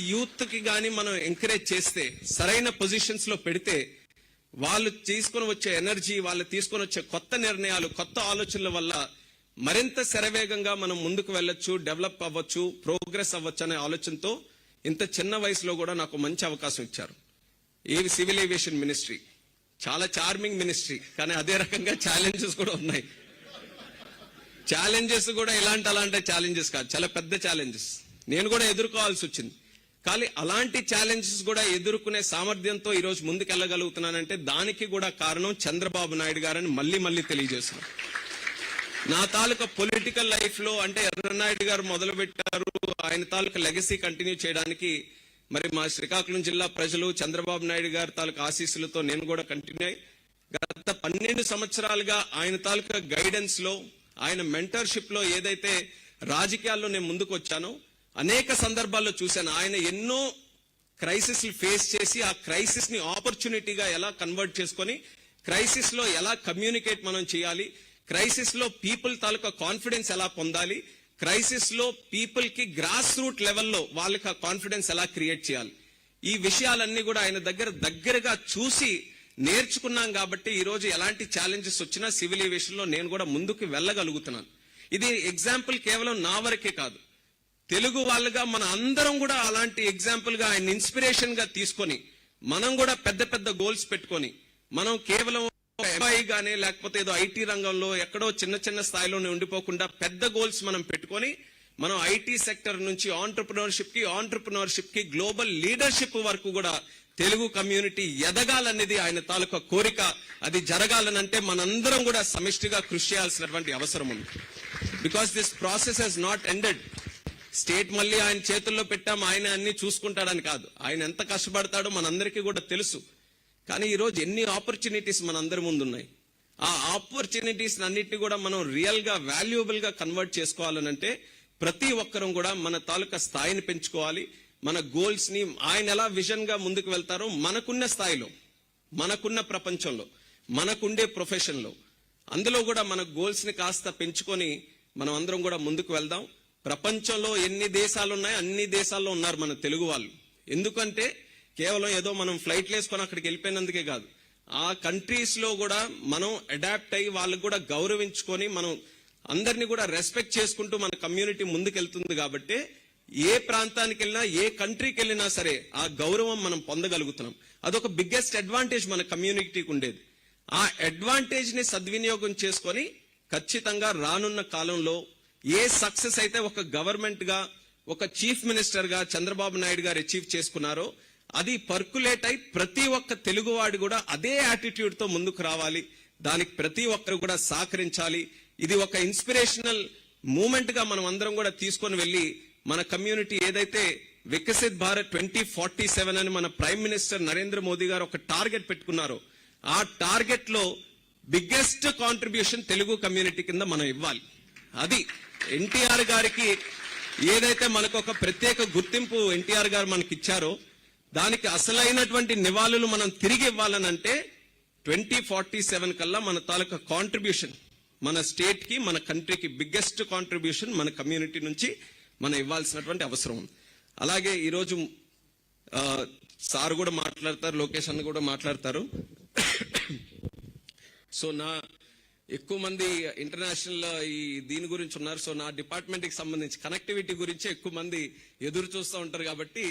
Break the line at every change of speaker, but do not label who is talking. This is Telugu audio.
యూత్ కి గాని మనం ఎంకరేజ్ చేస్తే, సరైన పొజిషన్స్ లో పెడితే, వాళ్ళు తీసుకొని వచ్చే ఎనర్జీ, వాళ్ళు తీసుకొని వచ్చే కొత్త నిర్ణయాలు, కొత్త ఆలోచనల వల్ల మరింత శరవేగంగా మనం ముందుకు వెళ్ళొచ్చు, డెవలప్ అవ్వచ్చు, ప్రోగ్రెస్ అవ్వచ్చు అనే ఆలోచనతో ఇంత చిన్న వయసులో కూడా నాకు మంచి అవకాశం ఇచ్చారు. సివిల్ ఏవియేషన్ మినిస్ట్రీ చాలా చార్మింగ్ మినిస్ట్రీ, కానీ అదే రకంగా ఛాలెంజెస్ కూడా ఉన్నాయి. ఛాలెంజెస్ కూడా అలాంటి ఛాలెంజెస్ కాదు, చాలా పెద్ద ఛాలెంజెస్ నేను కూడా ఎదుర్కోవాల్సి వచ్చింది. కానీ అలాంటి ఛాలెంజెస్ కూడా ఎదుర్కొనే సామర్థ్యంతో ఈ రోజు ముందుకు వెళ్ళగలుగుతున్నానంటే దానికి కూడా కారణం చంద్రబాబు నాయుడు గారని మళ్ళీ తెలియజేస్తున్నాను. నా తాలూకా పొలిటికల్ లైఫ్ లో అంటే ఎర్రనాయుడు గారు మొదలు పెట్టారు, ఆయన తాలూకా లెగసీ కంటిన్యూ చేయడానికి మరి మా శ్రీకాకుళం జిల్లా ప్రజలు చంద్రబాబు నాయుడు గారి తాలూకా ఆశీస్సులతో నేను కూడా కంటిన్యూ అయ్యి గత 12 సంవత్సరాలుగా ఆయన తాలూకా గైడెన్స్ లో, ఆయన మెంటర్షిప్ లో ఏదైతే రాజకీయాల్లో నేను ముందుకు వచ్చానో అనేక సందర్భాల్లో చూశాను. ఆయన ఎన్నో క్రైసిస్ ఫేస్ చేసి ఆ క్రైసిస్ ని ఆపర్చునిటీగా ఎలా కన్వర్ట్ చేసుకొని, క్రైసిస్ లో ఎలా కమ్యూనికేట్ మనం చేయాలి, క్రైసిస్ లో పీపుల్ తాలూకా కాన్ఫిడెన్స్ ఎలా పొందాలి, క్రైసిస్ లో పీపుల్ కి గ్రాస్ రూట్ లెవెల్లో వాళ్ళకి కాన్ఫిడెన్స్ ఎలా క్రియేట్ చేయాలి, ఈ విషయాలన్నీ కూడా ఆయన దగ్గరగా చూసి నేర్చుకున్నాం. కాబట్టి ఈ రోజు ఎలాంటి ఛాలెంజెస్ వచ్చినా సివిల్ ఏవియేషన్ లో నేను కూడా ముందుకు వెళ్ళగలుగుతున్నాను. ఇది ఎగ్జాంపుల్ కేవలం నా వరకే కాదు, తెలుగు వాళ్ళుగా మన అందరం కూడా అలాంటి ఎగ్జాంపుల్ గా ఆయన ఇన్స్పిరేషన్ గా తీసుకొని మనం కూడా పెద్ద గోల్స్ పెట్టుకొని, మనం కేవలం ఎంఐ గానీ లేకపోతే ఏదో ఐటీ రంగంలో ఎక్కడో చిన్న స్థాయిలోనే ఉండిపోకుండా పెద్ద గోల్స్ మనం పెట్టుకొని మనం ఐటీ సెక్టర్ నుంచి ఆంటర్ప్రినర్షిప్ కి గ్లోబల్ లీడర్షిప్ వరకు కూడా తెలుగు కమ్యూనిటీ ఎదగాలనేది ఆయన తాలూకా కోరిక. అది జరగాలనంటే మనందరం కూడా సమిష్టిగా కృషి చేయాల్సినటువంటి అవసరం ఉంది. Because this process has not ended. State మళ్ళీ ఆయన చేతుల్లో పెట్టాం, ఆయన అన్ని చూసుకుంటాడని కాదు. ఆయన ఎంత కష్టపడతాడో మనందరికీ కూడా తెలుసు. కానీ ఈ రోజు ఎన్ని ఆపర్చునిటీస్ మనందరి ముందు ఉన్నాయి. ఆ ఆపర్చునిటీస్ అన్నిటిని కూడా మనం రియల్ గా వాల్యుయబుల్ గా కన్వర్ట్ చేసుకోవాలనంటే ప్రతి ఒక్కరం కూడా మన తాలూకా స్థాయిని పెంచుకోవాలి. మన గోల్స్ ని ఆయన ఎలా విజన్ గా ముందుకు వెళ్తారో మనకున్న స్థాయిలో, మనకున్న ప్రపంచంలో, మనకుండే ప్రొఫెషన్ లో, అందులో కూడా మన గోల్స్ ని కాస్త పెంచుకొని మనం అందరం కూడా ముందుకు వెళ్దాం. ప్రపంచంలో ఎన్ని దేశాలు ఉన్నాయో అన్ని దేశాల్లో ఉన్నారు మన తెలుగు వాళ్ళు. ఎందుకంటే కేవలం ఏదో మనం ఫ్లైట్లు వేసుకొని అక్కడికి వెళ్ళిపోయినందుకే కాదు, ఆ కంట్రీస్ లో కూడా మనం అడాప్ట్ అయ్యి వాళ్ళకు కూడా గౌరవించుకొని మనం అందరినీ కూడా రెస్పెక్ట్ చేసుకుంటూ మన కమ్యూనిటీ ముందుకెళ్తుంది. కాబట్టి ఏ ప్రాంతానికి వెళ్ళినా, ఏ కంట్రీకి వెళ్ళినా సరే ఆ గౌరవం మనం పొందగలుగుతున్నాం. అదొక బిగ్గెస్ట్ అడ్వాంటేజ్ మన కమ్యూనిటీకి ఉండేది. ఆ అడ్వాంటేజ్ ని సద్వినియోగం చేసుకొని ఖచ్చితంగా రానున్న కాలంలో ఏ సక్సెస్ అయితే ఒక గవర్నమెంట్ గా, ఒక చీఫ్ మినిస్టర్ గా చంద్రబాబు నాయుడు గారు అచీవ్ చేసుకున్నారో అది పర్కులేట్ అయి ప్రతి ఒక్క తెలుగువాడు కూడా అదే యాటిట్యూడ్ తో ముందుకు రావాలి. దానికి ప్రతి ఒక్కరు కూడా సహకరించాలి. ఇది ఒక ఇన్స్పిరేషనల్ మూమెంట్ గా మనం అందరం కూడా తీసుకొని వెళ్లి మన కమ్యూనిటీ ఏదైతే వికసిత్ భారత్ 2047 అని మన ప్రైమ్ మినిస్టర్ నరేంద్ర మోదీ గారు ఒక టార్గెట్ పెట్టుకున్నారో ఆ టార్గెట్ లో బిగ్గెస్ట్ కాంట్రిబ్యూషన్ తెలుగు కమ్యూనిటీ కింద మనం ఇవ్వాలి. అది ఎన్టీఆర్ గారికి ఏదైతే మనకు ఒక ప్రత్యేక గుర్తింపు ఎన్టీఆర్ గారు మనకి ఇచ్చారో దానికి అసలైనటువంటి నివాళులు మనం తిరిగి ఇవ్వాలనంటే 2047 కల్లా మన తాలూకా కాంట్రిబ్యూషన్ మన స్టేట్ కి, మన కంట్రీకి బిగ్గెస్ట్ కాంట్రిబ్యూషన్ మన కమ్యూనిటీ నుంచి మనం ఇవ్వాల్సినటువంటి అవసరం ఉంది. అలాగే ఈరోజు సార్ కూడా మాట్లాడతారు, లోకేష్ అన్న కూడా మాట్లాడతారు. సో ఎక్కువ మంది ఇంటర్నేషనల్ ఈ దీని గురించి ఉన్నారు. సో నా డిపార్ట్మెంట్ కి సంబంధించి కనెక్టివిటీ గురించి ఎక్కువ మంది ఎదురు చూస్తూ ఉంటారు. కాబట్టి